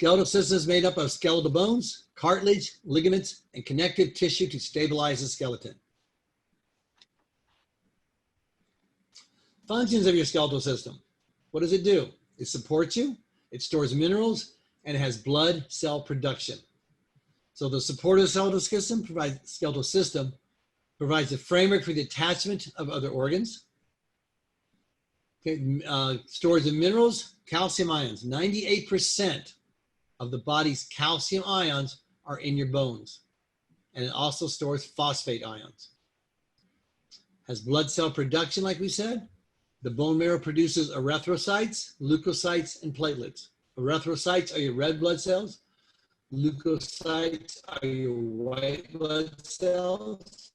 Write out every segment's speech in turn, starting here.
skeletal system is made up of skeletal bones, cartilage, ligaments, and connective tissue to stabilize the skeleton. Functions of your skeletal system. What does it do? It supports you, it stores minerals, and it has blood cell production. So the supportive skeletal system provides a framework for the attachment of other organs. Okay, stores the minerals, calcium ions. 98% of the body's calcium ions are in your bones. And it also stores phosphate ions. Has blood cell production, like we said. The bone marrow produces erythrocytes, leukocytes, and platelets. Erythrocytes are your red blood cells. Leukocytes are your white blood cells.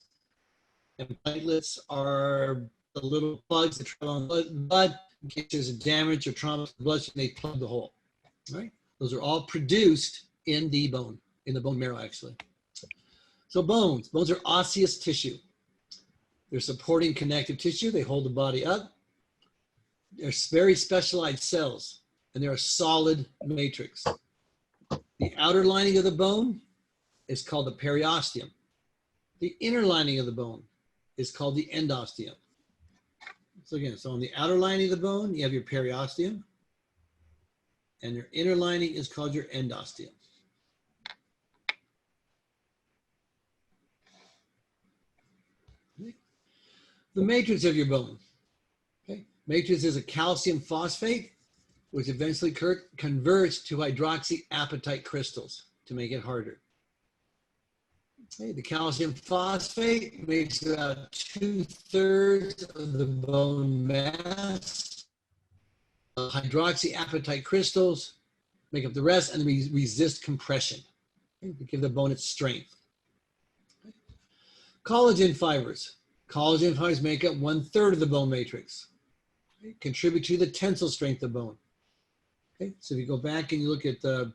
And platelets are the little plugs that travel on the blood in case there's a damage or trauma to the bloodstream, they plug the hole. Right? Those are all produced in the bone marrow, actually. So bones are osseous tissue. They're supporting connective tissue. They hold the body up. They're very specialized cells, and they're a solid matrix. The outer lining of the bone is called the periosteum. The inner lining of the bone is called the endosteum. So again, so on the outer lining of the bone, you have your periosteum, and your inner lining is called your endosteum. Okay. The matrix of your bone. Okay. Matrix is a calcium phosphate, which eventually converts to hydroxyapatite crystals to make it harder. Okay, the calcium phosphate makes about 2/3 of the bone mass. Hydroxyapatite crystals make up the rest and resist compression, okay, to give the bone its strength. Okay. Collagen fibers. Collagen fibers make up 1/3 of the bone matrix. Okay, contribute to the tensile strength of bone. Okay, so if you go back and you look at the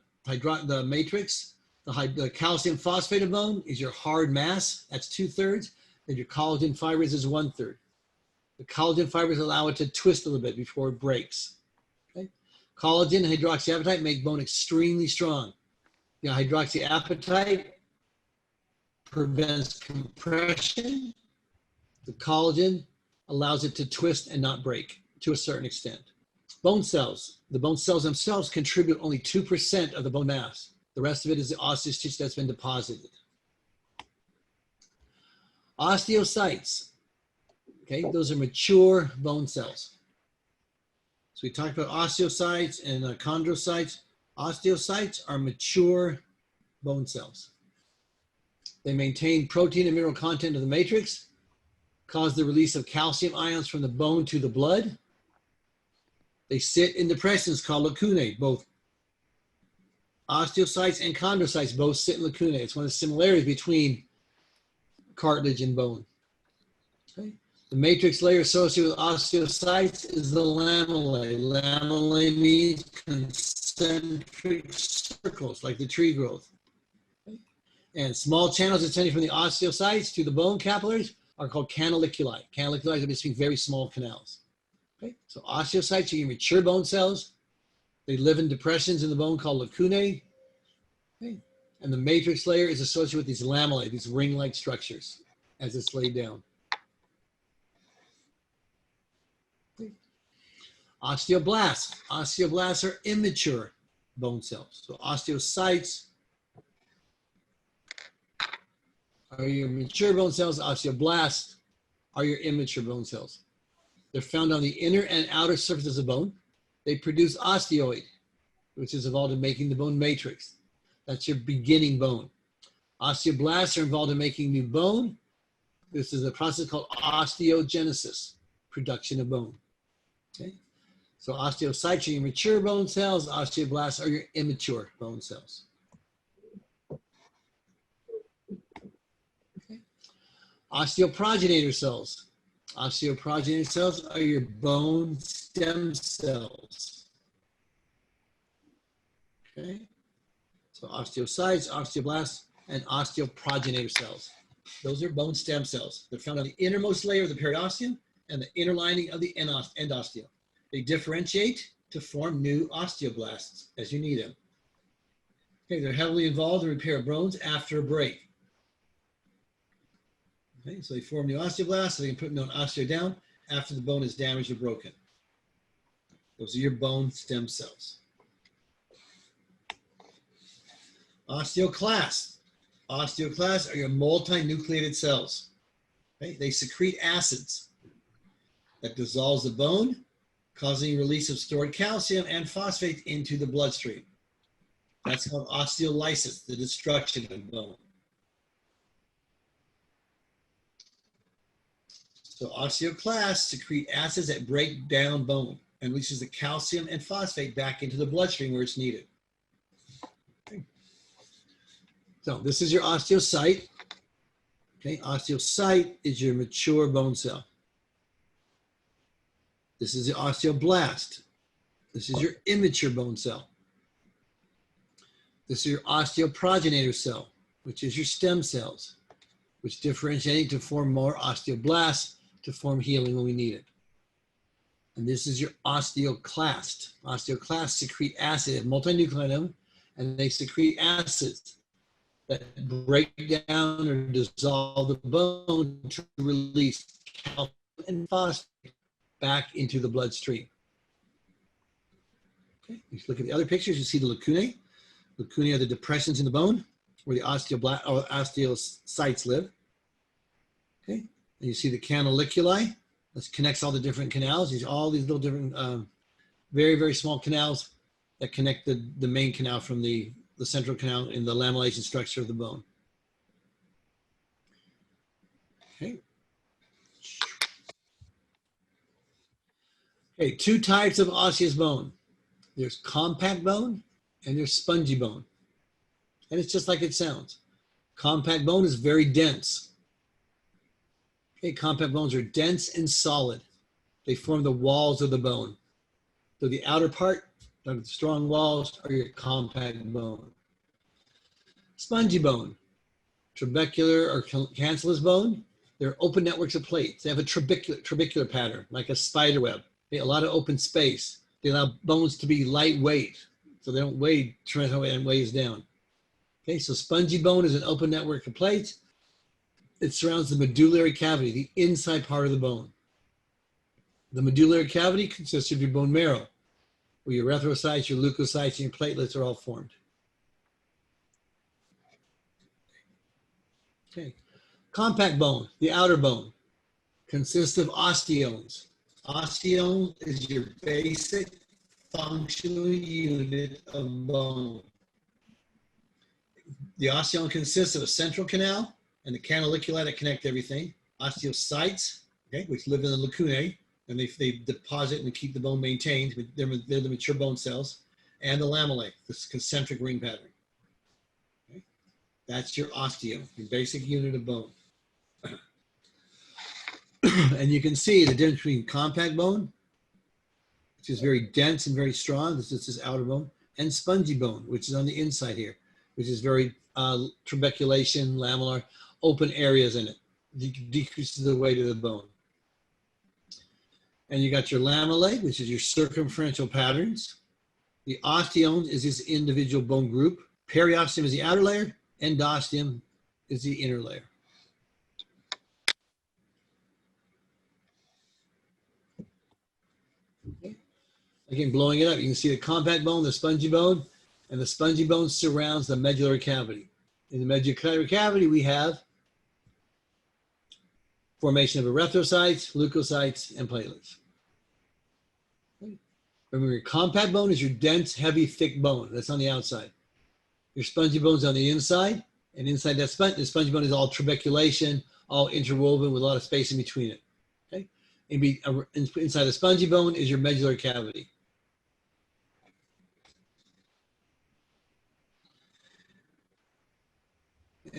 matrix, the calcium phosphate of bone is your hard mass, that's 2/3, and your collagen fibers is 1/3. The collagen fibers allow it to twist a little bit before it breaks. Okay? Collagen and hydroxyapatite make bone extremely strong. The hydroxyapatite prevents compression. The collagen allows it to twist and not break to a certain extent. Bone cells. The bone cells themselves contribute only 2% of the bone mass. The rest of it is the osseous tissue that's been deposited. Osteocytes. Okay, those are mature bone cells. So we talked about osteocytes and chondrocytes. Osteocytes are mature bone cells. They maintain protein and mineral content of the matrix, cause the release of calcium ions from the bone to the blood. They sit in depressions called lacunae. Both osteocytes and chondrocytes both sit in lacunae. It's one of the similarities between cartilage and bone. Okay. The matrix layer associated with osteocytes is the lamellae. Lamellae means concentric circles, like the tree growth. Okay. And small channels extending from the osteocytes to the bone capillaries are called canaliculi. Canaliculi are basically very small canals. Okay. So osteocytes are your mature bone cells. They live in depressions in the bone called lacunae. Okay. And the matrix layer is associated with these lamellae, these ring-like structures, as it's laid down. Okay. Osteoblasts. Osteoblasts are immature bone cells. So osteocytes are your mature bone cells. Osteoblasts are your immature bone cells. They're found on the inner and outer surfaces of bone. They produce osteoid, which is involved in making the bone matrix. That's your beginning bone. Osteoblasts are involved in making new bone. This is a process called osteogenesis, production of bone. Okay? So osteocytes are your mature bone cells. Osteoblasts are your immature bone cells. Okay? Osteoprogenitor cells. Osteoprogenitor cells are your bone stem cells. Okay? So osteocytes, osteoblasts, and osteoprogenitor cells. Those are bone stem cells. They're found on the innermost layer of the periosteum and the inner lining of the endosteum. They differentiate to form new osteoblasts as you need them. Okay, they're heavily involved in repair of bones after a break. Okay, so they form the osteoblasts, so they can put an osteo down after the bone is damaged or broken. Those are your bone stem cells. Osteoclasts. Osteoclasts are your multinucleated cells. Okay? They secrete acids that dissolves the bone, causing release of stored calcium and phosphate into the bloodstream. That's called osteolysis, the destruction of bone. So osteoclasts secrete acids that break down bone and releases the calcium and phosphate back into the bloodstream where it's needed. Okay. So this is your osteocyte. Okay, osteocyte is your mature bone cell. This is the osteoblast. This is your immature bone cell. This is your osteoprogenitor cell, which is your stem cells, which differentiate to form more osteoblasts to form healing when we need it. And this is your osteoclast. Osteoclasts secrete acid, multinucleated, and they secrete acids that break down or dissolve the bone to release calcium and phosphate back into the bloodstream. Okay, if you look at the other pictures, you see the lacunae. Lacunae are the depressions in the bone where the osteocytes live. Okay, and you see the canaliculi. This connects all the different canals. All these little different, very, very small canals that connect the main canal from the central canal in the lamellation structure of the bone. Okay. Okay, two types of osseous bone. There's compact bone and there's spongy bone. And it's just like it sounds. Compact bone is very dense. Okay, compact bones are dense and solid. They form the walls of the bone. So the outer part, the strong walls, are your compact bone. Spongy bone, trabecular or cancellous bone, they're open networks of plates. They have a trabecular pattern, like a spider web. They have a lot of open space. They allow bones to be lightweight, so they don't weigh tremendously and weighs down. Okay, so spongy bone is an open network of plates. It surrounds the medullary cavity, the inside part of the bone. The medullary cavity consists of your bone marrow, where your erythrocytes, your leukocytes, and your platelets are all formed. Okay, compact bone, the outer bone, consists of osteomes. Osteome is your basic functional unit of bone. The osteome consists of a central canal and the canaliculi that connect everything. Osteocytes, okay, which live in the lacunae, and they deposit and keep the bone maintained. They're the mature bone cells. And the lamellae, this concentric ring pattern. Okay? That's your osteome, your basic unit of bone. And you can see the difference between compact bone, which is very dense and very strong. This is outer bone, and spongy bone, which is on the inside here, which is very trabeculation, lamellar, open areas in it. Decreases the weight of the bone. And you got your lamellae, which is your circumferential patterns. The osteome is this individual bone group. Periosteum is the outer layer. Endosteum is the inner layer. Okay. Again, blowing it up, you can see the compact bone, the spongy bone, and the spongy bone surrounds the medullary cavity. In the medullary cavity, we have formation of erythrocytes, leukocytes, and platelets. Okay. Remember, your compact bone is your dense, heavy, thick bone. That's on the outside. Your spongy bone is on the inside, and inside that the spongy bone is all trabeculation, all interwoven with a lot of space in between it. Okay, inside the spongy bone is your medullary cavity.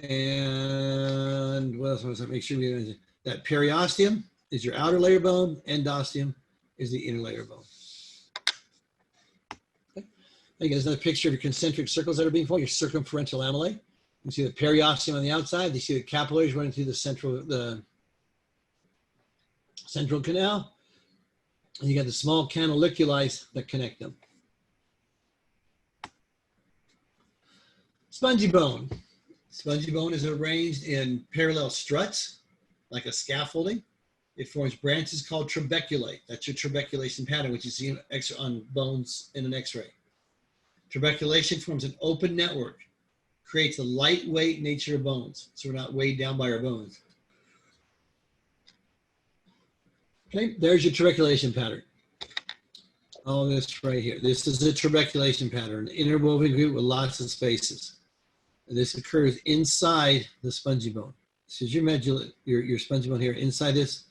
And what else was I make sure we that periosteum is your outer layer bone, endosteum is the inner layer bone. Okay. Again, there's another picture of your concentric circles that are being formed, your circumferential lamellae. You see the periosteum on the outside. You see the capillaries running through the central canal. And you got the small canaliculi that connect them. Spongy bone. Spongy bone is arranged in parallel struts, like a scaffolding. It forms branches called trabeculae. That's your trabeculation pattern, which you see on bones in an X-ray. Trabeculation forms an open network, creates a lightweight nature of bones, so we're not weighed down by our bones. Okay, there's your trabeculation pattern. All this right here. This is the trabeculation pattern, interwoven group with lots of spaces. And this occurs inside the spongy bone. This is your spongy bone here. Inside this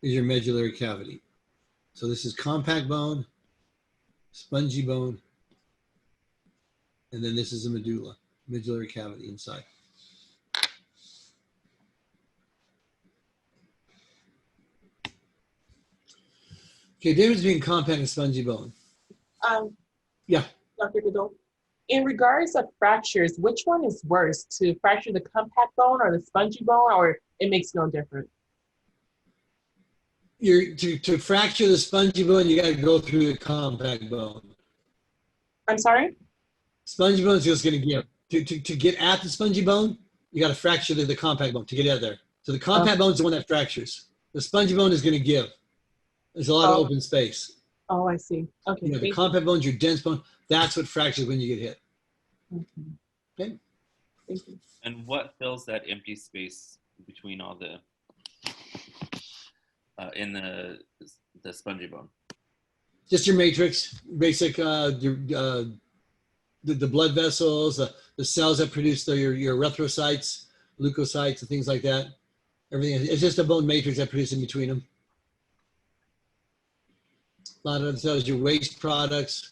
is your medullary cavity. So this is compact bone, spongy bone, and then this is the medulla, medullary cavity inside. Okay, difference between compact and spongy bone. Yeah. Dr. Goodall, in regards to fractures, which one is worse, to fracture the compact bone or the spongy bone, or it makes no difference? To fracture the spongy bone, you got to go through the compact bone. I'm sorry? Spongy bone is just going to give. To get at the spongy bone, you got to fracture the compact bone to get out there. So the compact bone is the one that fractures. The spongy bone is going to give. There's a lot of open space. Oh, I see. Okay. You know, the compact bone's your dense bone. That's what fractures when you get hit. Okay. Thank you. And what fills that empty space between all the in the spongy bone? Just your matrix, basic the blood vessels, the cells that produce your erythrocytes, leukocytes, and things like that. Everything. It's just a bone matrix that produces in between them. A lot of the cells, your waste products,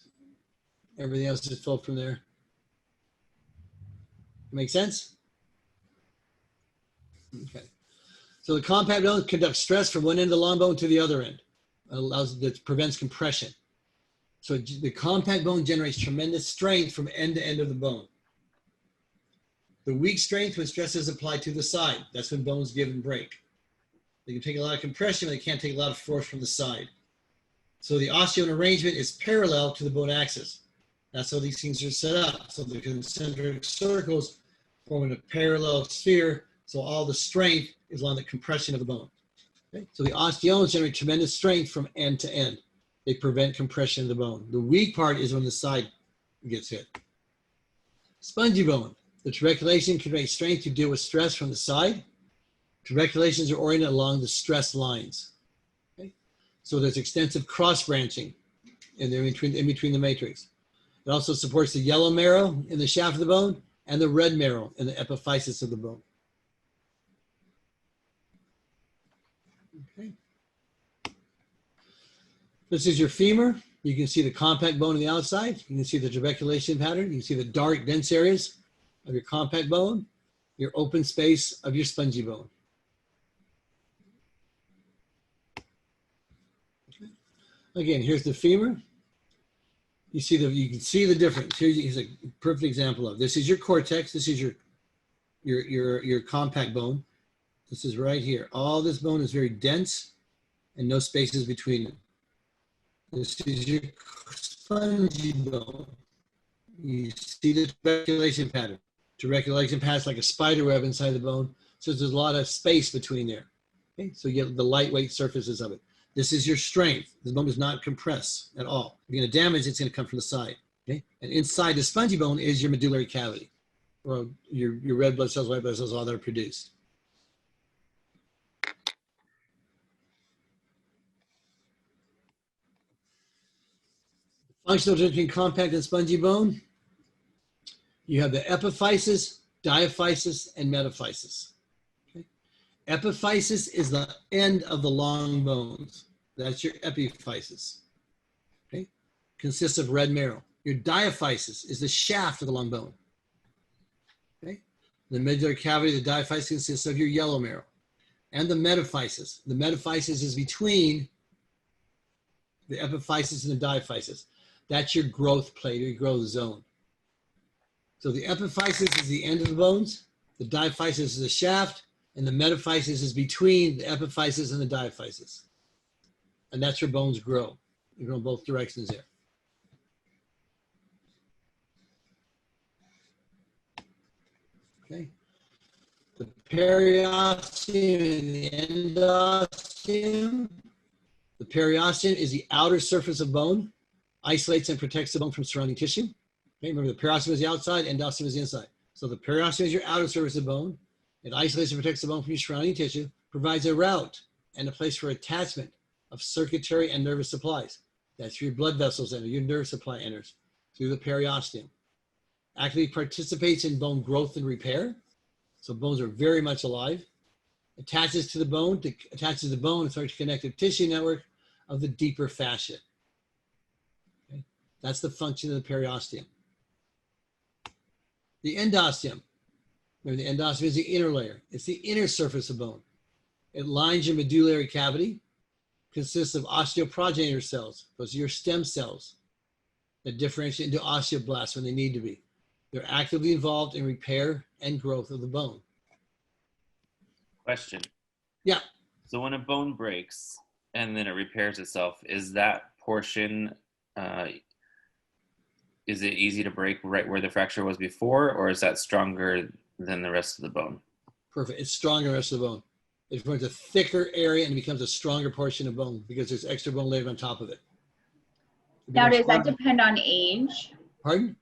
everything else is filled from there. Make sense? Okay. So the compact bone conducts stress from one end of the long bone to the other end. That prevents compression. So the compact bone generates tremendous strength from end to end of the bone. The weak strength when stress is applied to the side. That's when bones give and break. They can take a lot of compression, but they can't take a lot of force from the side. So the osteoid arrangement is parallel to the bone axis. That's how these things are set up. So the concentric circles form a parallel sphere. So all the strength is on the compression of the bone. Okay? So the osteomes generate tremendous strength from end to end. They prevent compression of the bone. The weak part is when the side gets hit. Spongy bone. The trabeculation conveys strength to deal with stress from the side. Trabeculations are oriented along the stress lines. Okay? So there's extensive cross branching in between the matrix. It also supports the yellow marrow in the shaft of the bone and the red marrow in the epiphysis of the bone. Okay. This is your femur. You can see the compact bone on the outside. You can see the trabeculation pattern. You can see the dark, dense areas of your compact bone, your open space of your spongy bone. Okay. Again, here's the femur. You can see the difference. Here's a perfect example of this. Is your cortex. This is your compact bone. This is right here. All this bone is very dense and no spaces between them. This is your spongy bone. You see the trabeculation pattern. Trabeculation pattern is like a spider web inside the bone. So there's a lot of space between there. Okay? So you get the lightweight surfaces of it. This is your strength. The bone does not compress at all. If you're going to damage it, it's going to come from the side. Okay? And inside the spongy bone is your medullary cavity, or your red blood cells, white blood cells, all that are produced. Functional difference between compact and spongy bone. You have the epiphysis, diaphysis, and metaphysis. Okay? Epiphysis is the end of the long bones. That's your epiphysis. Okay? Consists of red marrow. Your diaphysis is the shaft of the long bone. Okay? The medullary cavity, the diaphysis consists of your yellow marrow. And the metaphysis. The metaphysis is between the epiphysis and the diaphysis. That's your growth plate or your growth zone. So the epiphysis is the end of the bones, the diaphysis is the shaft, and the metaphysis is between the epiphysis and the diaphysis. And that's where bones grow. They grow in both directions there. periosteum and the endosteum. The periosteum is the outer surface of bone, isolates and protects the bone from surrounding tissue. Okay, remember the periosteum is the outside, endosteum is the inside. So the periosteum is your outer surface of bone. It isolates and protects the bone from your surrounding tissue, provides a route and a place for attachment of circulatory and nervous supplies. That's where your blood vessels enter, your nerve supply enters through the periosteum. Actively participates in bone growth and repair. So bones are very much alive. Attaches to the bone, and starts to connect the tissue network of the deeper fascia. Okay? That's the function of the periosteum. The endosteum. Remember, the endosteum is the inner layer. It's the inner surface of bone. It lines your medullary cavity, consists of osteoprogenitor cells. Those are your stem cells that differentiate into osteoblasts when they need to be. They're actively involved in repair and growth of the bone. Question. Yeah. So when a bone breaks and then it repairs itself, is that portion, is it easy to break right where the fracture was before, or is that stronger than the rest of the bone? Perfect. It's stronger than the rest of the bone. It becomes a thicker area and it becomes a stronger portion of bone because there's extra bone layered on top of it. Now, does that depend on age? Pardon?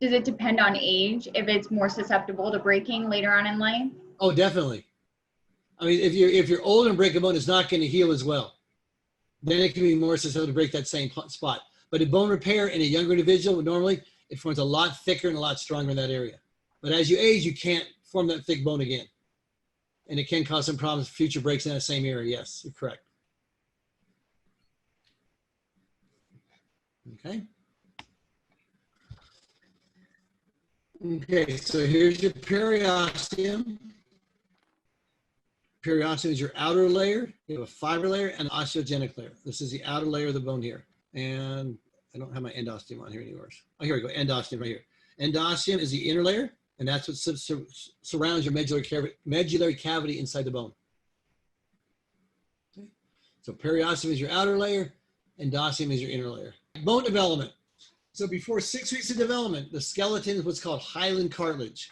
Does it depend on age if it's more susceptible to breaking later on in life? Oh, definitely. I mean, if you're old and break a bone, it's not going to heal as well. Then it can be more susceptible to break that same spot. But in bone repair in a younger individual, normally it forms a lot thicker and a lot stronger in that area. But as you age, you can't form that thick bone again. And it can cause some problems, future breaks in that same area. Yes, you're correct. Okay. Okay, so here's your periosteum. Periosteum is your outer layer. You have a fiber layer and an osteogenic layer. This is the outer layer of the bone here. And I don't have my endosteum on here anywhere. Oh, here we go, endosteum right here. Endosteum is the inner layer, and that's what surrounds your medullary cavity inside the bone. Okay. So periosteum is your outer layer, endosteum is your inner layer. Bone development. So before 6 weeks of development, the skeleton is what's called hyaline cartilage.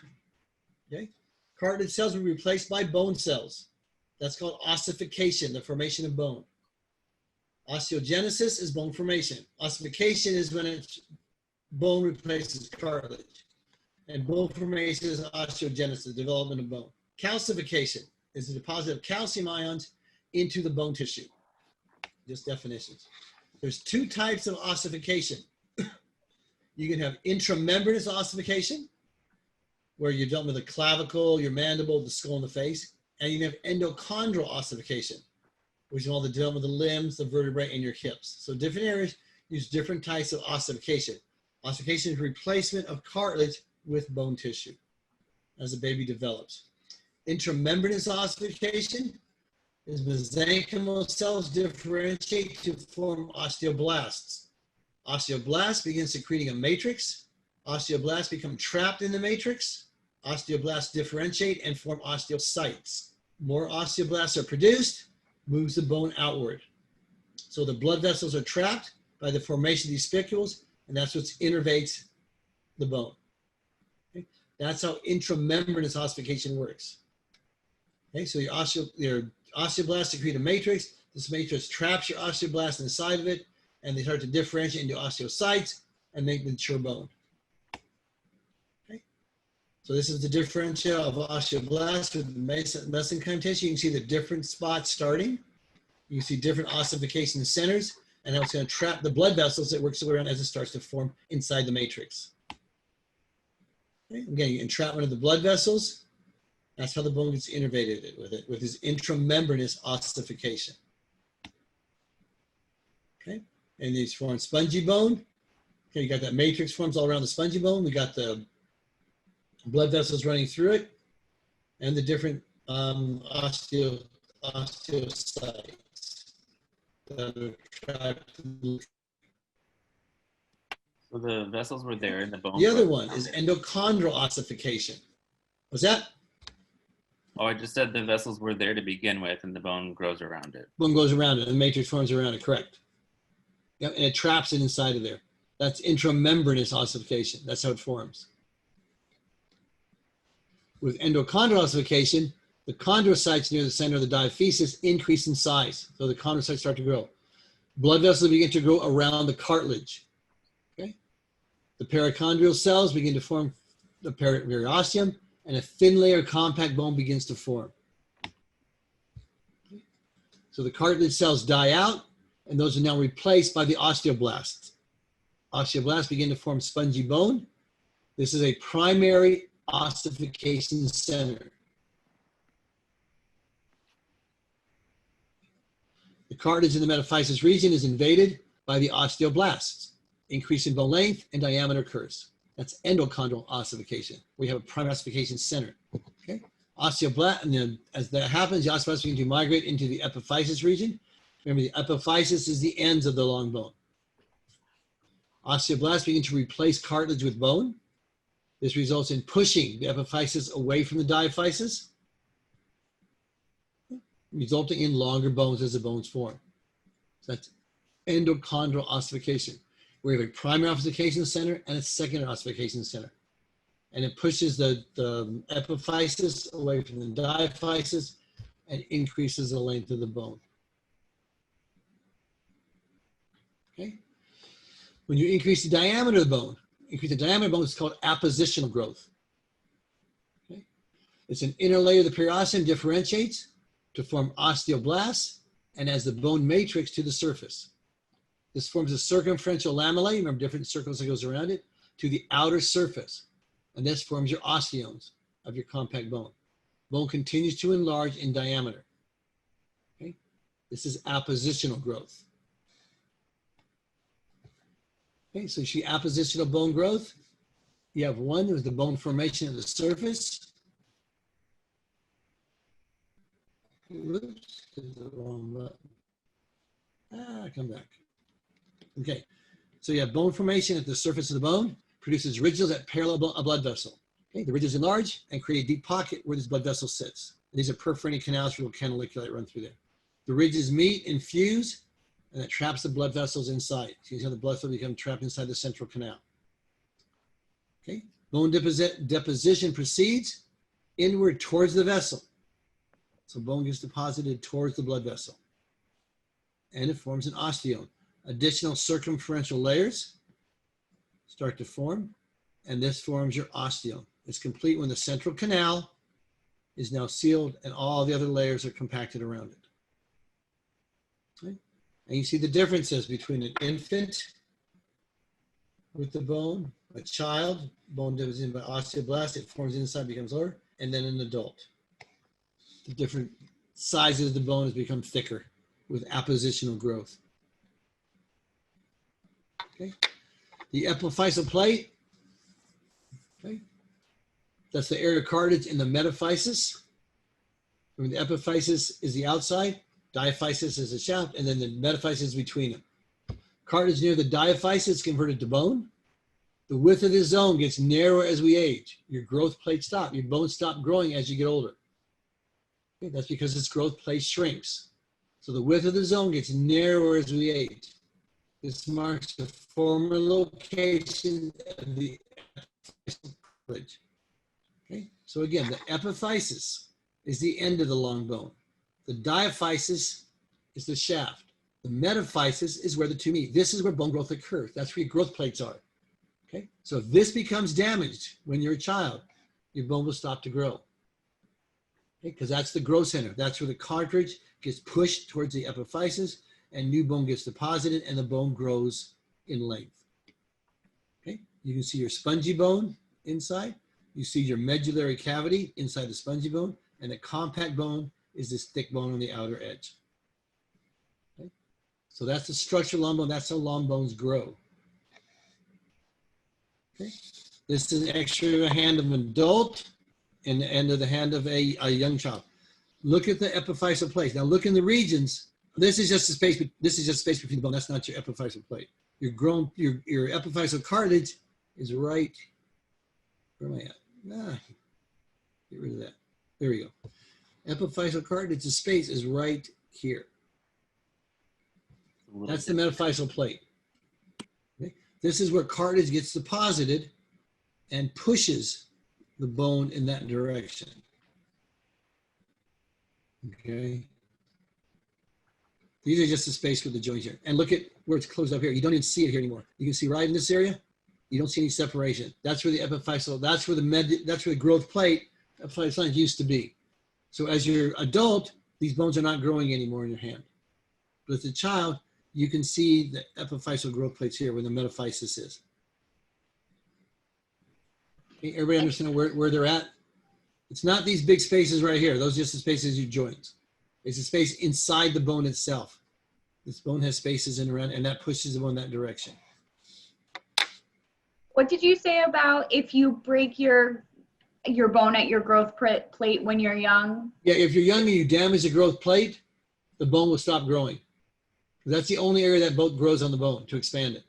Okay? Cartilage cells will be replaced by bone cells. That's called ossification, the formation of bone. Osteogenesis is bone formation. Ossification is when bone replaces cartilage. And bone formation is osteogenesis, the development of bone. Calcification is the deposit of calcium ions into the bone tissue. Just definitions. There's two types of ossification. You can have intramembranous ossification, where you're dealing with the clavicle, your mandible, the skull, and the face. And you can have endochondral ossification, which is all the dealing with the limbs, the vertebrae, and your hips. So different areas use different types of ossification. Ossification is replacement of cartilage with bone tissue as the baby develops. Intramembranous ossification is mesenchymal cells differentiate to form osteoblasts. Osteoblast begins secreting a matrix. Osteoblasts become trapped in the matrix. Osteoblasts differentiate and form osteocytes. More osteoblasts are produced, moves the bone outward. So the blood vessels are trapped by the formation of these spicules, and that's what innervates the bone. Okay? That's how intramembranous ossification works. Okay, so your osteoblasts secrete a matrix. This matrix traps your osteoblasts inside of it, and they start to differentiate into osteocytes and make mature bone. Okay, so this is the differential of osteoblasts with mesenchymal tissue. You can see the different spots starting. You can see different ossification centers, and how it's going to trap the blood vessels that works around as it starts to form inside the matrix. Okay, again, entrapment of the blood vessels. That's how the bone gets innervated with this intramembranous ossification. Okay, and these form spongy bone. Okay, you got that matrix forms all around the spongy bone. We got the blood vessels running through it, and the different osteocytes that are trapped. So the vessels were there in the bone. The other one is endochondral ossification. What's that? Oh, I just said the vessels were there to begin with, and the bone grows around it. Bone goes around it, and the matrix forms around it, correct. Yep, and it traps it inside of there. That's intramembranous ossification. That's how it forms. With endochondral ossification, The chondrocytes near the center of the diaphysis increase in size. So the chondrocytes start to grow. Blood vessels begin to grow around the cartilage. Okay? The perichondrial cells begin to form the periosteum, and a thin layer of compact bone begins to form. So the cartilage cells die out, and those are now replaced by the osteoblasts. Osteoblasts begin to form spongy bone. This is a primary ossification center. The cartilage in the metaphysis region is invaded by the osteoblasts. Increase in bone length and diameter occurs. That's endochondral ossification. We have a primary ossification center. Okay? Osteoblast, and then as that happens, the osteoblasts begin to migrate into the epiphysis region. Remember, the epiphysis is the ends of the long bone. Osteoblasts begin to replace cartilage with bone. This results in pushing the epiphysis away from the diaphysis, resulting in longer bones as the bones form. So that's endochondral ossification. We have a primary ossification center and a secondary ossification center. And it pushes the epiphysis away from the diaphysis and increases the length of the bone. Okay? When you increase the diameter of the bone, it's called appositional growth. Okay? It's an inner layer of the periosteum differentiates to form osteoblasts and as the bone matrix to the surface. This forms a circumferential lamellae, remember different circles that goes around it, to the outer surface. And this forms your osteomes of your compact bone. Bone continues to enlarge in diameter. Okay? This is appositional growth. Okay, so you see appositional bone growth. You have one, there's the bone formation of the surface. Whoops, hit the wrong button. Come back. Okay, so you have bone formation at the surface of the bone, produces ridges that parallel a blood vessel. Okay, the ridges enlarge and create a deep pocket where this blood vessel sits. These are perforating canals for the canaliculi that run through there. The ridges meet and fuse, and that traps the blood vessels inside. So you see how the blood vessels become trapped inside the central canal. Okay, bone deposition proceeds inward towards the vessel. So bone gets deposited towards the blood vessel. And it forms an osteome. Additional circumferential layers start to form, and this forms your osteome. It's complete when the central canal is now sealed and all the other layers are compacted around it. Okay? And you see the differences between an infant with the bone, a child, bone division by osteoblast, it forms inside, becomes lower, and then an adult. The different sizes of the bone has become thicker with appositional growth. Okay. The epiphyseal plate, okay, that's the area of cartilage in the metaphysis. Remember, the epiphysis is the outside, diaphysis is the shaft, and then the metaphysis is between them. Cartilage near the diaphysis is converted to bone. The width of this zone gets narrower as we age. Your growth plates stop. Your bones stop growing as you get older. Okay, that's because its growth plate shrinks. So the width of the zone gets narrower as we age. This marks the former location of the epiphyseal cartilage. Okay, so again, the epiphysis is the end of the long bone. The diaphysis is the shaft. The metaphysis is where the two meet. This is where bone growth occurs. That's where your growth plates are. Okay, so if this becomes damaged when you're a child, your bone will stop to grow. Okay, because that's the growth center. That's where the cartilage gets pushed towards the epiphysis and new bone gets deposited and the bone grows in length. Okay, you can see your spongy bone inside. You see your medullary cavity inside the spongy bone, and the compact bone is this thick bone on the outer edge. Okay, so that's the structure of long bone. That's how long bones grow. Okay, this is an X-ray of a hand of an adult and the end of the hand of a young child. Look at the epiphyseal plate. Now look in the regions. This is just the space. This is just space between the bone. That's not your epiphyseal plate. Your epiphyseal cartilage is right. Where am I at? Get rid of that. There we go. Epiphyseal cartilage, the space is right here. That's the metaphyseal plate. Okay? This is where cartilage gets deposited and pushes the bone in that direction. Okay. These are just the space with the joints here. And look at where it's closed up here. You don't even see it here anymore. You can see right in this area, you don't see any separation. That's where the epiphyseal, that's where the growth plate, epiphyseal used to be. So as you're adult, these bones are not growing anymore in your hand. But as a child, you can see the epiphyseal growth plates here where the metaphysis is. Okay, everybody understand where they're at? It's not these big spaces right here. Those are just the spaces you joints. It's a space inside the bone itself. This bone has spaces in around, and that pushes the bone that direction. What did you say about if you break your bone at your growth plate when you're young? Yeah, if you're young and you damage the growth plate, the bone will stop growing. That's the only area that bone grows on the bone to expand it.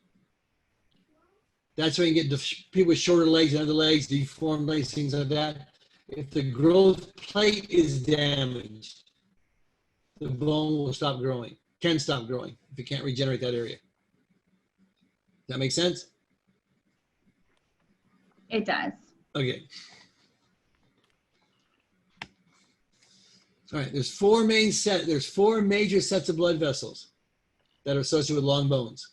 That's why you get people with shorter legs and other legs, deformed legs, things like that. If the growth plate is damaged, the bone will stop growing, can stop growing if you can't regenerate that area. Does that make sense? It does. Okay. All right, there's four major sets of blood vessels that are associated with long bones.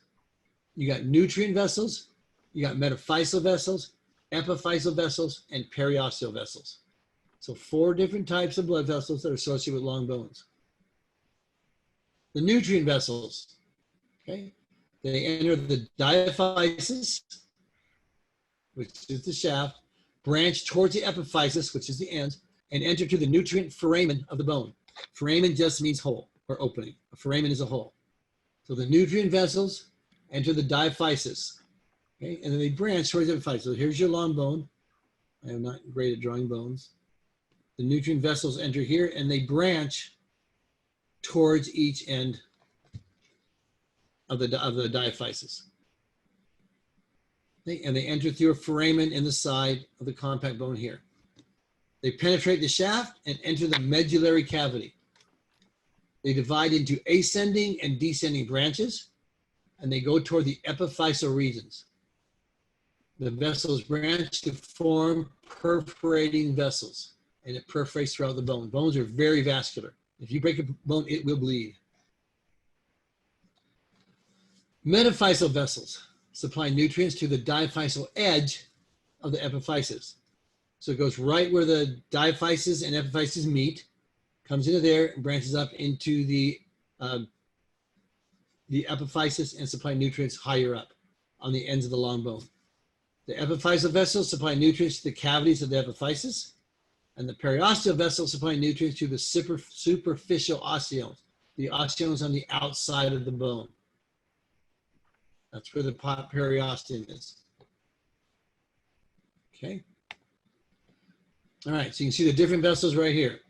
You got nutrient vessels, you got metaphyseal vessels, epiphyseal vessels, and periosteal vessels. So 4 different types of blood vessels that are associated with long bones. The nutrient vessels, okay, they enter the diaphysis, which is the shaft, branch towards the epiphysis, which is the end, and enter to the nutrient foramen of the bone. Foramen just means hole or opening. A foramen is a hole. So the nutrient vessels enter the diaphysis, okay, and then they branch towards the epiphysis. So here's your long bone. I am not great at drawing bones. The nutrient vessels enter here, and they branch towards each end of the diaphysis. Okay, and they enter through a foramen in the side of the compact bone here. They penetrate the shaft and enter the medullary cavity. They divide into ascending and descending branches, and they go toward the epiphyseal regions. The vessels branch to form perforating vessels, and it perforates throughout the bone. Bones are very vascular. If you break a bone, it will bleed. Metaphyseal vessels supply nutrients to the diaphyseal edge of the epiphysis. So it goes right where the diaphysis and epiphysis meet, comes into there, and branches up into the epiphysis and supply nutrients higher up on the ends of the long bone. The epiphyseal vessels supply nutrients to the cavities of the epiphysis, and the periosteal vessels supply nutrients to the superficial osteomes, the osteomes on the outside of the bone. That's where the periosteum is. Okay. All right, so you can see the different vessels right here.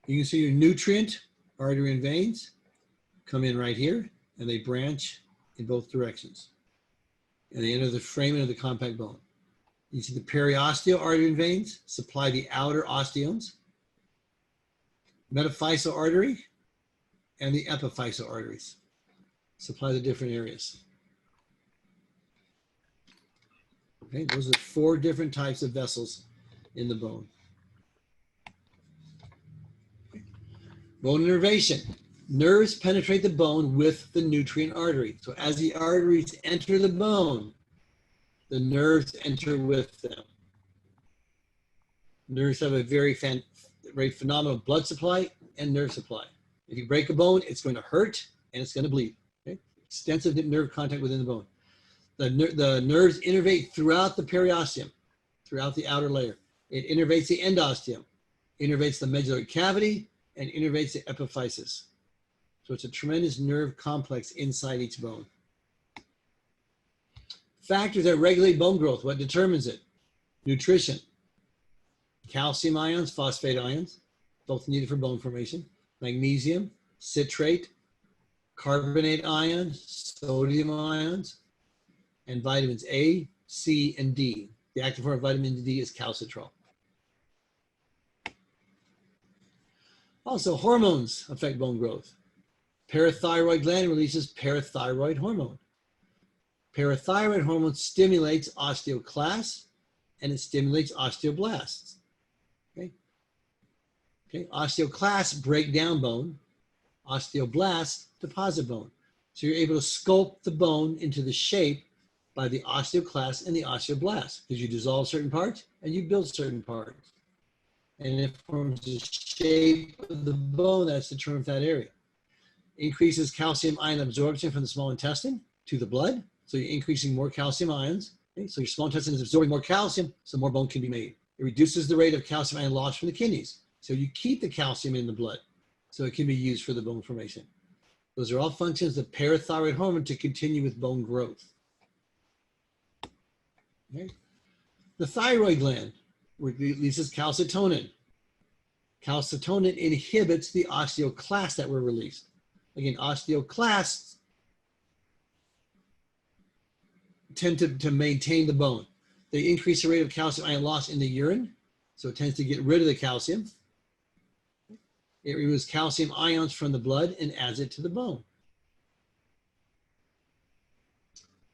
You can see your nutrient, artery and veins come in right here, and they branch in both directions. And they enter the foramen of the compact bone. You see the periosteal artery and veins supply the outer osteomes, metaphyseal artery, and the epiphyseal arteries supply the different areas. Okay, those are 4 different types of vessels in the bone. Okay. Bone innervation. Nerves penetrate the bone with the nutrient artery. So as the arteries enter the bone, the nerves enter with them. Nerves have a very phenomenal blood supply and nerve supply. If you break a bone, it's going to hurt and it's going to bleed. Okay? Extensive nerve contact within the bone. The nerves innervate throughout the periosteum, throughout the outer layer. It innervates the endosteum, innervates the medullary cavity, and innervates the epiphysis. So it's a tremendous nerve complex inside each bone. Factors that regulate bone growth, what determines it? Nutrition. Calcium ions, phosphate ions, both needed for bone formation. Magnesium, citrate, carbonate ions, sodium ions, and vitamins A, C, and D. The active form of vitamin D is calcitrol. Also, hormones affect bone growth. Parathyroid gland releases parathyroid hormone. Parathyroid hormone stimulates osteoclasts and it stimulates osteoblasts. Okay? Okay, osteoclast, break down bone. Osteoblast, deposit bone. So you're able to sculpt the bone into the shape by the osteoclast and the osteoblast, because you dissolve certain parts and you build certain parts. And it forms the shape of the bone that's determined that area. Increases calcium ion absorption from the small intestine to the blood. So you're increasing more calcium ions. Okay? So your small intestine is absorbing more calcium, so more bone can be made. It reduces the rate of calcium ion loss from the kidneys. So you keep the calcium in the blood, so it can be used for the bone formation. Those are all functions of parathyroid hormone to continue with bone growth. Okay? The thyroid gland releases calcitonin. Calcitonin inhibits the osteoclasts that were released. Again, osteoclasts tend to maintain the bone. They increase the rate of calcium ion loss in the urine, so it tends to get rid of the calcium. It removes calcium ions from the blood and adds it to the bone.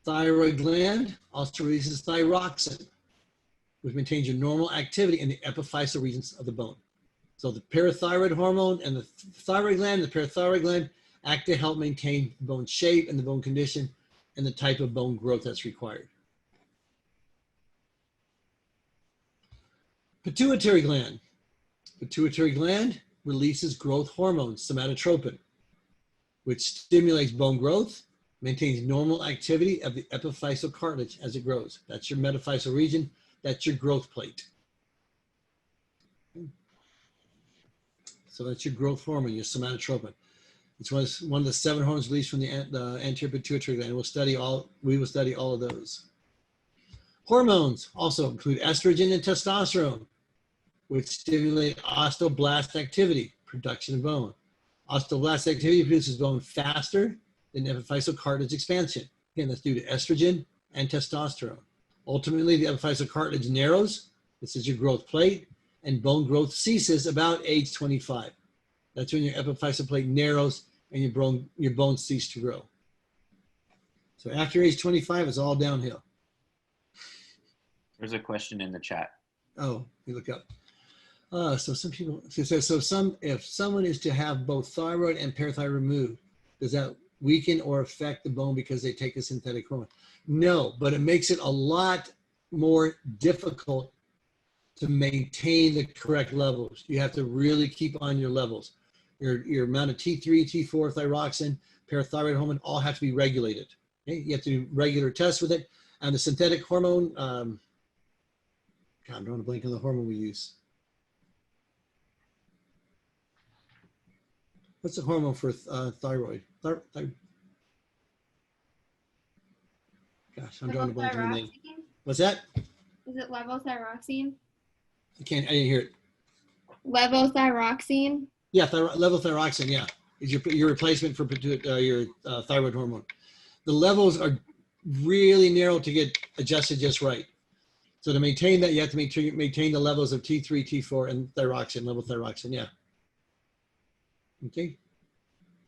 Thyroid gland also releases thyroxine, which maintains your normal activity in the epiphyseal regions of the bone. So the parathyroid hormone and the thyroid gland, the parathyroid gland, act to help maintain the bone shape and the bone condition and the type of bone growth that's required. Pituitary gland. Pituitary gland releases growth hormone, somatotropin, which stimulates bone growth, maintains normal activity of the epiphyseal cartilage as it grows. That's your metaphyseal region. That's your growth plate. So that's your growth hormone, your somatotropin. It's one of the 7 hormones released from the anterior pituitary gland. We will study all of those. Hormones also include estrogen and testosterone, which stimulate osteoblast activity, production of bone. Osteoblast activity produces bone faster than epiphyseal cartilage expansion. Again, that's due to estrogen and testosterone. Ultimately, the epiphyseal cartilage narrows. This is your growth plate, and bone growth ceases about age 25. That's when your epiphyseal plate narrows and your bones cease to grow. So after age 25, it's all downhill. There's a question in the chat. Oh, you look up. So some people, if someone is to have both thyroid and parathyroid removed, does that weaken or affect the bone because they take a synthetic hormone? No, but it makes it a lot more difficult to maintain the correct levels. You have to really keep on your levels. Your amount of T3, T4, thyroxine, parathyroid hormone all have to be regulated. Okay? You have to do regular tests with it. And the synthetic hormone, God, I'm drawing a blank on the hormone we use. What's the hormone for thyroid? Gosh, I'm drawing a blank on the name. What's that? Is it levothyroxine? I didn't hear it. Levothyroxine? Yeah, levothyroxine, yeah. Is your replacement for your thyroid hormone. The levels are really narrow to get adjusted just right. So to maintain that, you have to maintain the levels of T3, T4, and thyroxine, levothyroxine, yeah. Okay.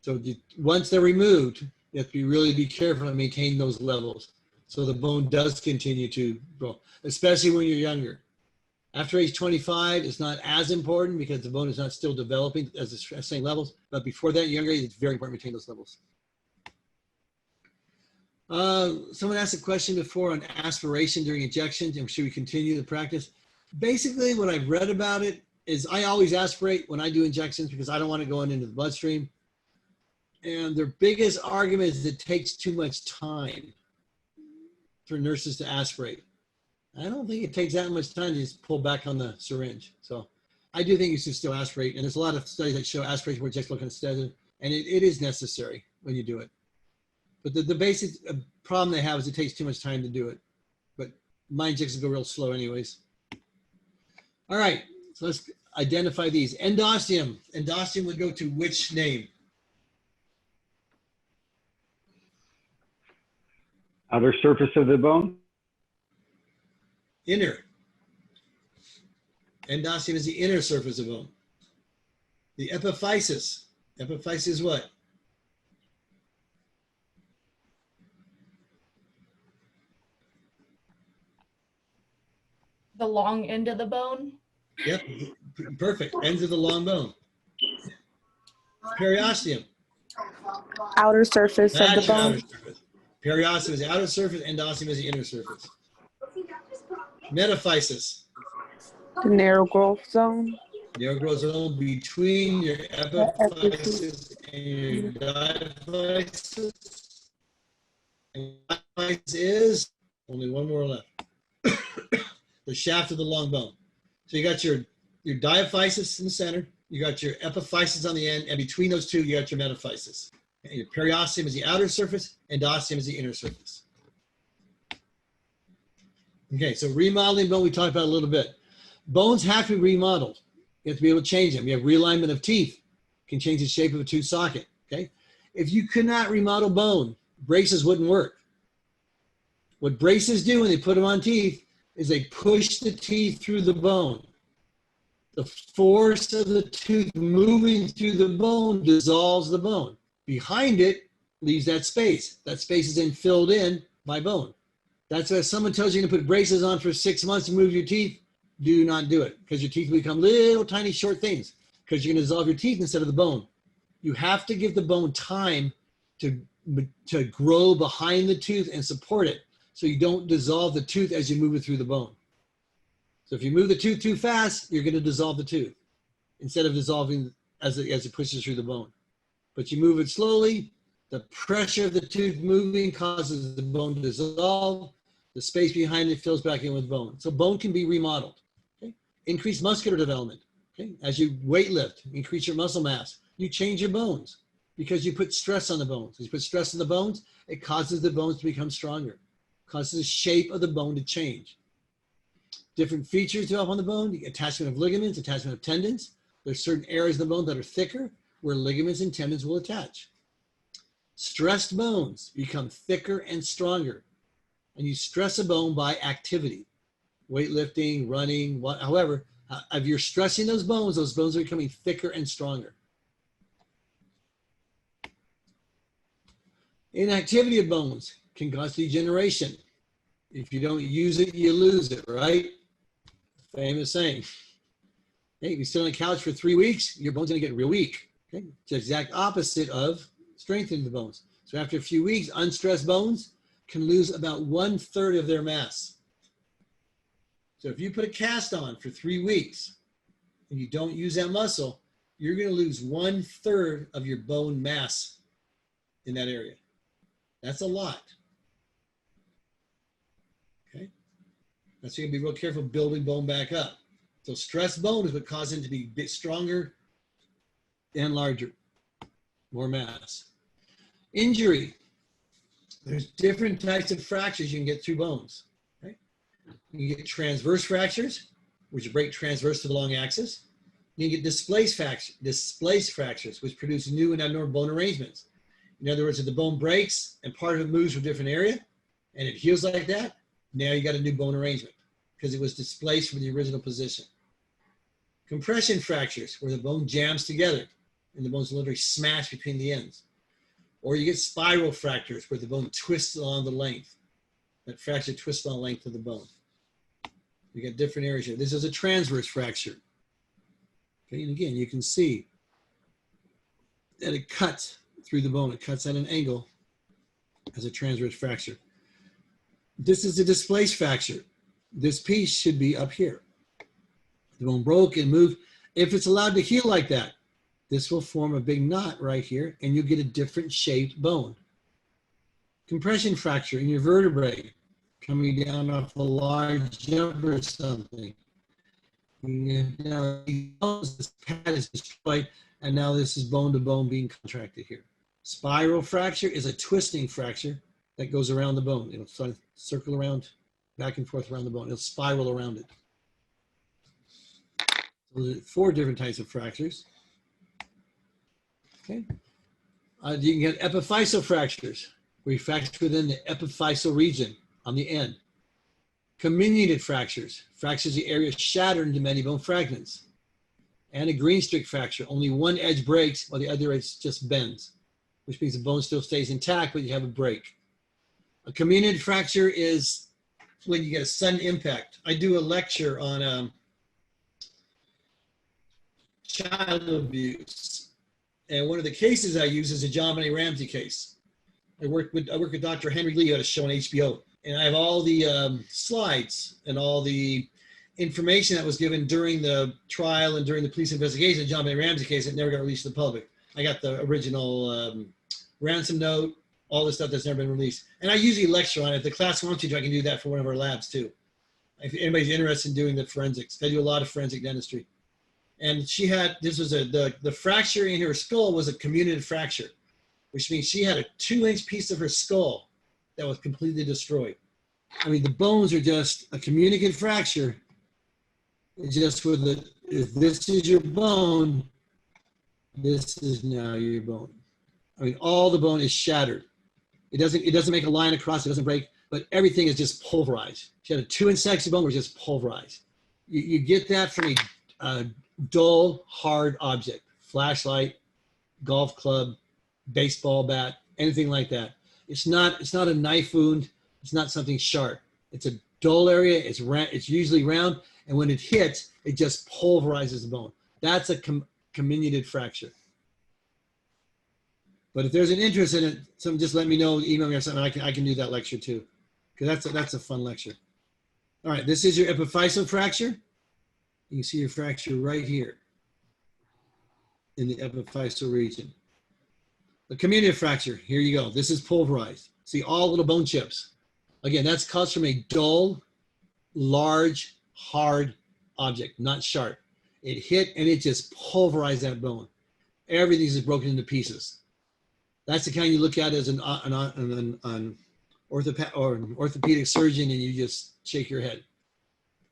So once they're removed, you have to really be careful and maintain those levels so the bone does continue to grow, especially when you're younger. After age 25, it's not as important because the bone is not still developing as the same levels. But before that, younger age, it's very important to maintain those levels. Someone asked a question before on aspiration during injections, and should we continue the practice? Basically, what I've read about it is I always aspirate when I do injections because I don't want to go into the bloodstream. And their biggest argument is it takes too much time for nurses to aspirate. I don't think it takes that much time to just pull back on the syringe. So I do think you should still aspirate. And there's a lot of studies that show aspiration where just looking at steroids, and it is necessary when you do it. But the basic problem they have is it takes too much time to do it. But my injections go real slow anyways. All right, so let's identify these. Endosteum. Endosteum would go to which name? Outer surface of the bone? Inner. Endosteum is the inner surface of bone. The epiphysis. Epiphysis is what? The long end of the bone? Yep. Perfect. Ends of the long bone. Periosteum. Outer surface of the That's your outer bone. surface. Periosteum is the outer surface, endosteum is the inner surface. Metaphysis. The narrow growth zone. Narrow growth zone between your epiphysis and your diaphysis. And diaphysis is only one more left. The shaft of the long bone. So you got your diaphysis in the center, you got your epiphysis on the end, and between those two, you got your metaphysis. And your periosteum is the outer surface, endosteum is the inner surface. Okay, so remodeling bone, we talked about a little bit. Bones have to be remodeled. You have to be able to change them. You have realignment of teeth, can change the shape of a tooth socket, okay? If you could not remodel bone, braces wouldn't work. What braces do when they put them on teeth is they push the teeth through the bone. The force of the tooth moving through the bone dissolves the bone. Behind it leaves that space. That space is then filled in by bone. That's why if someone tells you to put braces on for 6 months to move your teeth, do not do it, because your teeth will become little tiny short things, because you're going to dissolve your teeth instead of the bone. You have to give the bone time to grow behind the tooth and support it, so you don't dissolve the tooth as you move it through the bone. So if you move the tooth too fast, you're going to dissolve the tooth instead of dissolving as it pushes through the bone. But you move it slowly, the pressure of the tooth moving causes the bone to dissolve, the space behind it fills back in with bone. So bone can be remodeled. Okay? Increase muscular development. Okay? As you weight lift, increase your muscle mass, you change your bones because you put stress on the bones. As you put stress on the bones, it causes the bones to become stronger, causes the shape of the bone to change. Different features develop on the bone, the attachment of ligaments, attachment of tendons. There's certain areas of the bone that are thicker where ligaments and tendons will attach. Stressed bones become thicker and stronger. And you stress a bone by activity, weightlifting, running, however, if you're stressing those bones are becoming thicker and stronger. Inactivity of bones can cause degeneration. If you don't use it, you lose it, right? Famous saying. Hey, if you sit on a couch for 3 weeks, your bone's gonna get real weak. Okay? It's the exact opposite of strengthening the bones. So after a few weeks, unstressed bones can lose about 1/3 of their mass. So if you put a cast on for 3 weeks and you don't use that muscle, you're gonna lose 1/3 of your bone mass in that area. That's a lot. Okay? That's why you gotta be real careful building bone back up. So stressed bone is what causes it to be a bit stronger and larger, more mass. Injury. There's different types of fractures you can get through bones. Right? You can get transverse fractures, which break transverse to the long axis. You can get displaced fractures, which produce new and abnormal bone arrangements. In other words, if the bone breaks and part of it moves to a different area and it heals like that, now you got a new bone arrangement because it was displaced from the original position. Compression fractures, where the bone jams together and the bones literally smash between the ends. Or you get spiral fractures, where the bone twists along the length. That fracture twists along the length of the bone. You get different areas here. This is a transverse fracture. Okay, and again, you can see that it cuts through the bone. It cuts at an angle as a transverse fracture. This is a displaced fracture. This piece should be up here. The bone broke and moved. If it's allowed to heal like that, this will form a big knot right here, and you'll get a different shaped bone. Compression fracture in your vertebrae, coming down off a large jump or something. Now this pad is destroyed, and now this is bone to bone being contracted here. Spiral fracture is a twisting fracture that goes around the bone. It'll sort of circle around, back and forth around the bone. It'll spiral around it. So there's 4 different types of fractures. Okay. You can get epiphyseal fractures, where you fracture within the epiphyseal region on the end. Comminuted fractures, fractures the area shattered into many bone fragments. And a green streak fracture, only one edge breaks while the other edge just bends, which means the bone still stays intact, but you have a break. A comminuted fracture is when you get a sudden impact. I do a lecture on child abuse. And one of the cases I use is a John Benet Ramsey case. I work with Dr. Henry Lee at a show on HBO, and I have all the slides and all the information that was given during the trial and during the police investigation of the John Benet Ramsey case that never got released to the public. I got the original ransom note, all the stuff that's never been released. And I usually lecture on it. If the class wants to, I can do that for one of our labs too. If anybody's interested in doing the forensics, I do a lot of forensic dentistry. And she had, this was the fracture in her skull was a comminuted fracture, which means she had a 2-inch piece of her skull that was completely destroyed. I mean, the bones are just a communicant fracture. It's just with the, if this is your bone, this is now your bone. I mean, all the bone is shattered. It doesn't make a line across, it doesn't break, but everything is just pulverized. She had a 2-inch section bone was just pulverized. You get that from a dull, hard object, flashlight, golf club, baseball bat, anything like that. It's not a knife wound. It's not something sharp. It's a dull area. It's usually round, and when it hits, it just pulverizes the bone. That's a comminuted fracture. But if there's an interest in it, just let me know, email me or something. I can do that lecture too, because that's a fun lecture. All right, this is your epiphyseal fracture. You can see your fracture right here in the epiphyseal region. The comminuted fracture, here you go. This is pulverized. See all little bone chips. Again, that's caused from a dull, large, hard object, not sharp. It hit and it just pulverized that bone. Everything's just broken into pieces. That's the kind you look at as an orthopedic surgeon and you just shake your head.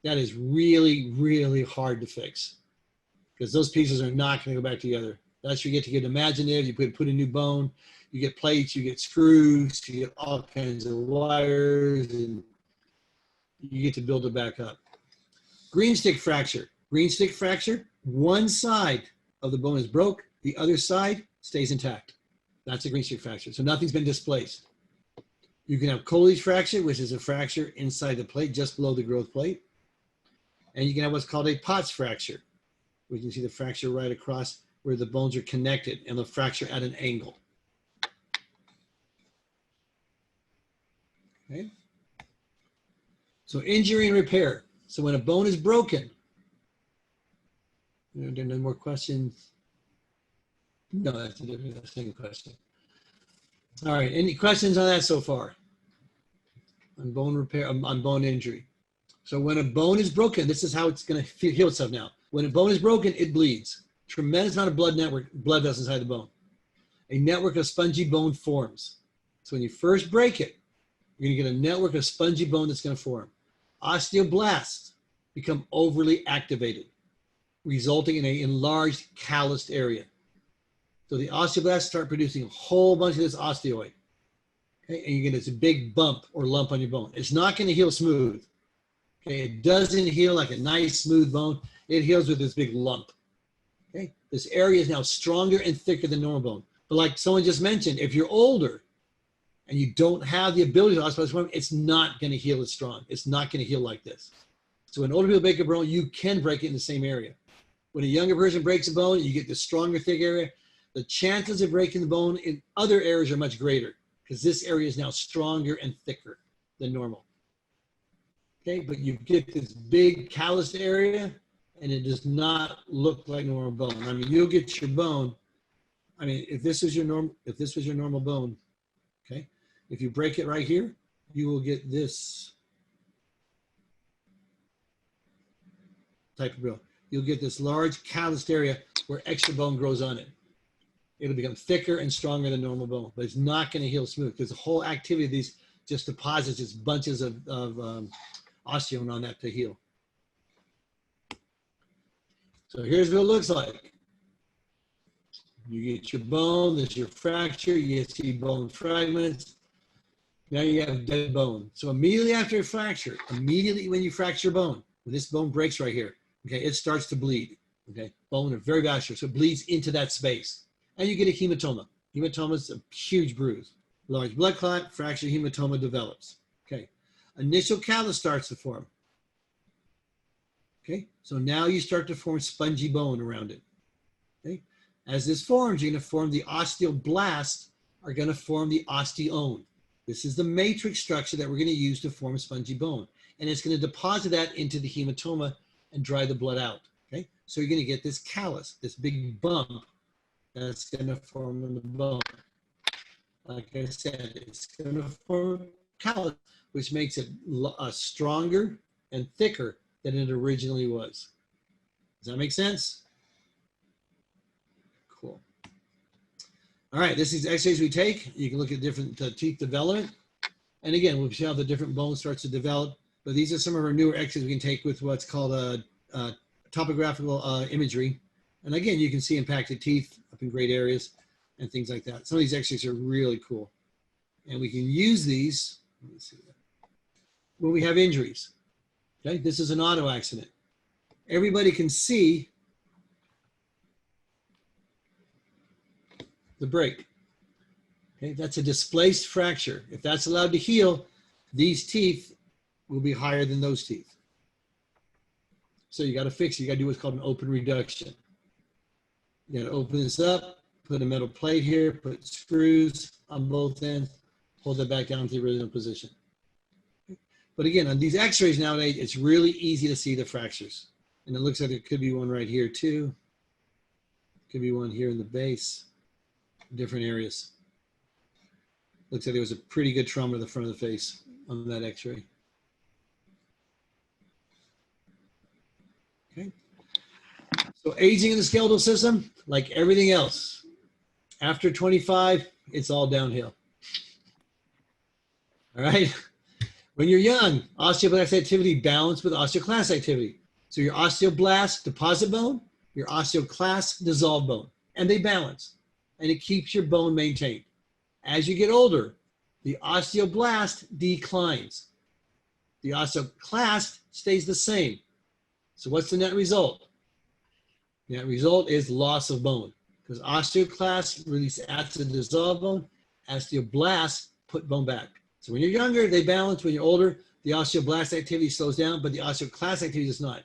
That is really, really hard to fix because those pieces are not going to go back together. That's where you get to get imaginative. You put a new bone, you get plates, you get screws, you get all kinds of wires, and you get to build it back up. Green stick fracture. Green stick fracture, one side of the bone is broke, the other side stays intact. That's a green stick fracture. So nothing's been displaced. You can have Colles fracture, which is a fracture inside the plate, just below the growth plate. And you can have what's called a Potts fracture, where you can see the fracture right across where the bones are connected and the fracture at an angle. Okay. So injury and repair. So when a bone is broken, there are no more questions. No, that's the same question. All right, any questions on that so far? On bone repair, on bone injury. So when a bone is broken, this is how it's going to heal itself now. When a bone is broken, it bleeds. Tremendous amount of blood vessels inside the bone. A network of spongy bone forms. So when you first break it, you're going to get a network of spongy bone that's going to form. Osteoblasts become overly activated, resulting in an enlarged calloused area. So the osteoblasts start producing a whole bunch of this osteoid. Okay, and you get this big bump or lump on your bone. It's not going to heal smooth. Okay, it doesn't heal like a nice smooth bone. It heals with this big lump. Okay, this area is now stronger and thicker than normal bone. But like someone just mentioned, if you're older and you don't have the ability to osteoblast bone, it's not going to heal as strong. It's not going to heal like this. So when older people break a bone, you can break it in the same area. When a younger person breaks a bone, you get this stronger, thick area. The chances of breaking the bone in other areas are much greater because this area is now stronger and thicker than normal. Okay, but you get this big calloused area and it does not look like normal bone. I mean, you'll get your bone. I mean, if this was your normal bone, okay, if you break it right here, you will get this type of bone. You'll get this large calloused area where extra bone grows on it. It'll become thicker and stronger than normal bone, but it's not going to heal smooth because the whole activity of these just deposits just bunches of osteone on that to heal. So here's what it looks like. You get your bone, there's your fracture, you see bone fragments. Now you have dead bone. So immediately after a fracture, immediately when you fracture bone, when this bone breaks right here, okay, it starts to bleed. Okay, bone are very vascular, so it bleeds into that space. And you get a hematoma. Hematoma is a huge bruise. Large blood clot, fracture hematoma develops. Okay, initial callus starts to form. Okay, so now you start to form spongy bone around it. As this forms, you're going to form the osteoblasts are going to form the osteone. This is the matrix structure that we're going to use to form a spongy bone. And it's going to deposit that into the hematoma and dry the blood out. Okay, so you're going to get this callus, this big bump that's going to form in the bone. Like I said, it's going to form a callus, which makes it stronger and thicker than it originally was. Does that make sense? Cool. All right, this is exercise we take. You can look at different teeth development. And again, we'll see how the different bone starts to develop. But these are some of our newer exercises we can take with what's called topographical imagery. And again, you can see impacted teeth up in great areas and things like that. Some of these exercises are really cool. And we can use these when we have injuries. Okay, this is an auto accident. Everybody can see the break. Okay, that's a displaced fracture. If that's allowed to heal, these teeth will be higher than those teeth. So you got to fix it. You got to do what's called an open reduction. You got to open this up, put a metal plate here, put screws on both ends, hold that back down to the original position. But again, on these x-rays nowadays, it's really easy to see the fractures. And it looks like there could be one right here too. Could be one here in the base, different areas. Looks like there was a pretty good trauma to the front of the face on that x-ray. Okay. So aging in the skeletal system, like everything else, after 25, it's all downhill. All right. When you're young, osteoblast activity balanced with osteoclast activity. So your osteoblast deposit bone, your osteoclast dissolve bone, and they balance, and it keeps your bone maintained. As you get older, the osteoblast declines. The osteoclast stays the same. So what's the net result? The net result is loss of bone, because osteoclasts release acid to dissolve bone, osteoblasts put bone back. So when you're younger, they balance. When you're older, the osteoblast activity slows down, but the osteoclast activity does not.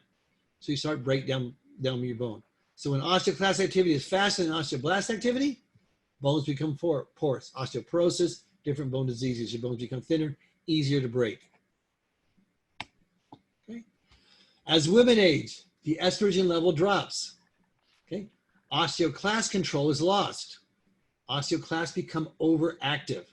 So you start break down your bone. So when osteoclast activity is faster than osteoblast activity, bones become porous. Osteoporosis, different bone diseases. Your bones become thinner, easier to break. Okay. As women age, the estrogen level drops. Okay. Osteoclast control is lost. Osteoclasts become overactive.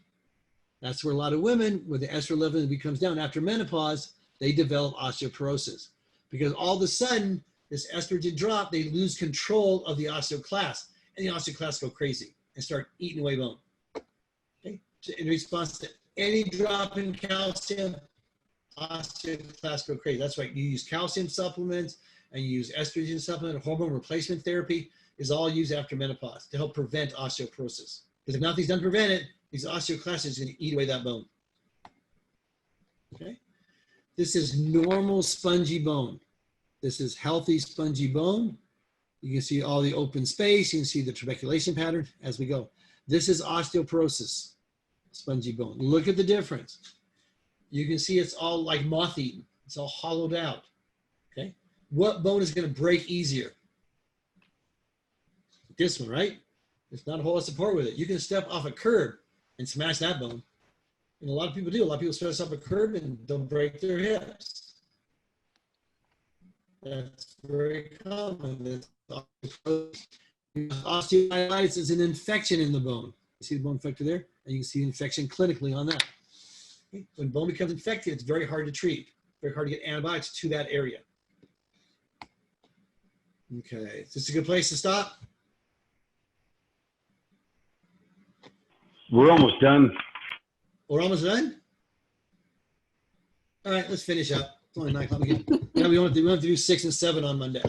That's where a lot of women, with the estrogen level becomes down after menopause, they develop osteoporosis. Because all of a sudden, this estrogen drop, they lose control of the osteoclast, and the osteoclasts go crazy and start eating away bone. Okay? So in response to any drop in calcium, osteoclasts go crazy. That's right. You use calcium supplements and you use estrogen supplement, hormone replacement therapy is all used after menopause to help prevent osteoporosis. Because if nothing's done to prevent it, these osteoclasts are going to eat away that bone. Okay? This is normal spongy bone. This is healthy spongy bone. You can see all the open space. You can see the trabeculation pattern as we go. This is osteoporosis, spongy bone. Look at the difference. You can see it's all like moth-eaten. It's all hollowed out. Okay? What bone is going to break easier? This one, right? There's not a whole lot of support with it. You can step off a curb and smash that bone. And a lot of people do. A lot of people step off a curb and they'll break their hips. That's very common. Osteomyelitis is an infection in the bone. You see the bone infected there? And you can see infection clinically on that. Okay? When bone becomes infected, it's very hard to treat. Very hard to get antibiotics to that area. Okay, is this a good place to stop? We're almost done. We're almost done? All right, let's finish up. It's only 9 o'clock again. Yeah, we don't have to do 6 and 7 on Monday,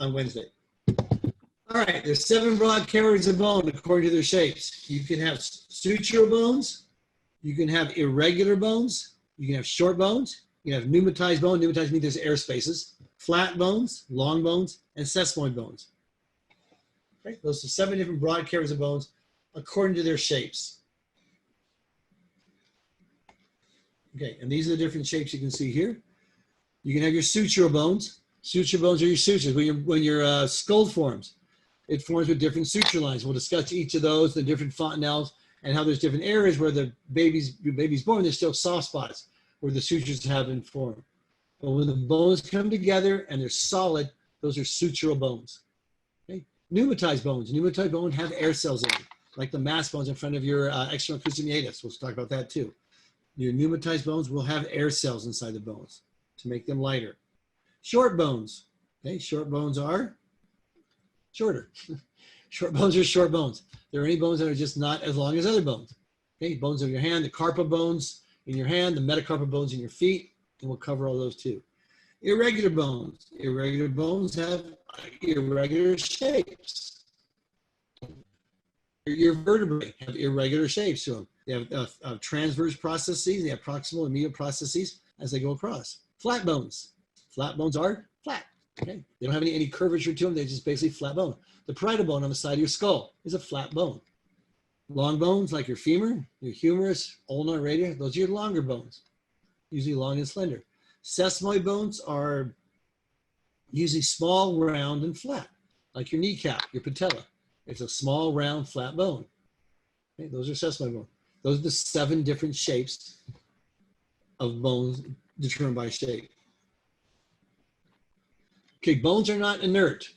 on Wednesday. All right, there's 7 broad categories of bone according to their shapes. You can have suture bones. You can have irregular bones. You can have short bones. You can have pneumatized bone. Pneumatized means there's air spaces. Flat bones, long bones, and sesamoid bones. Okay, those are 7 different broad categories of bones according to their shapes. Okay, and these are the different shapes you can see here. You can have your suture bones. Suture bones are your sutures when your skull forms. it forms with different suture lines. We'll discuss each of those, the different fontanelles, and how there's different areas where the baby's born, there's still soft spots where the sutures have been formed. But when the bones come together and they're solid, those are sutural bones. Okay? Pneumatized bones. Pneumatized bones have air cells in them, like the mass bones in front of your external crucis meatus. We'll talk about that too. Your pneumatized bones will have air cells inside the bones to make them lighter. Short bones. Okay, short bones are shorter. Short bones are short bones. There are any bones that are just not as long as other bones. Okay, bones of your hand, the carpal bones in your hand, the metacarpal bones in your feet, and we'll cover all those too. Irregular bones. Irregular bones have irregular shapes. Your vertebrae have irregular shapes to them. They have transverse processes, they have proximal and medial processes as they go across. Flat bones. Flat bones are flat. Okay? They don't have any curvature to them, they're just basically flat bone. The parietal bone on the side of your skull is a flat bone. Long bones like your femur, your humerus, ulnar, radius, those are your longer bones, usually long and slender. Sesamoid bones are usually small, round, and flat, like your kneecap, your patella. It's a small, round, flat bone. Okay, those are sesamoid bones. Those are the 7 different shapes of bones determined by shape. Okay, bones are not inert.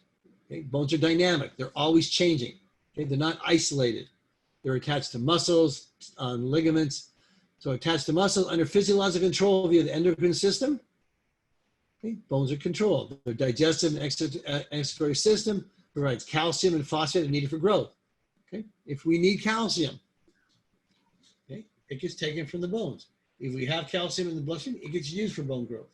Okay, bones are dynamic. They're always changing. Okay, they're not isolated. They're attached to muscles, ligaments. So attached to muscles under physiological control via the endocrine system. Okay, bones are controlled. The digestive and excretory system provides calcium and phosphate needed for growth. Okay, if we need calcium, okay, it gets taken from the bones. If we have calcium in the bloodstream, it gets used for bone growth.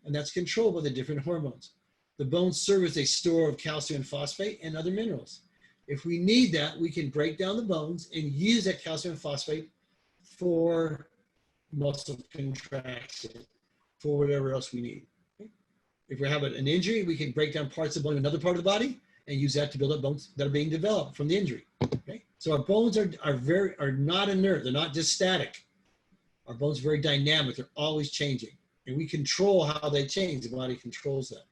And that's controlled by the different hormones. The bones serve as a store of calcium and phosphate and other minerals. If we need that, we can break down the bones and use that calcium and phosphate for muscle contraction, for whatever else we need. Okay? If we have an injury, we can break down parts of bone in another part of the body and use that to build up bones that are being developed from the injury. Okay? So our bones are not inert, they're not just static. Our bones are very dynamic, they're always changing. And we control how they change, the body controls that.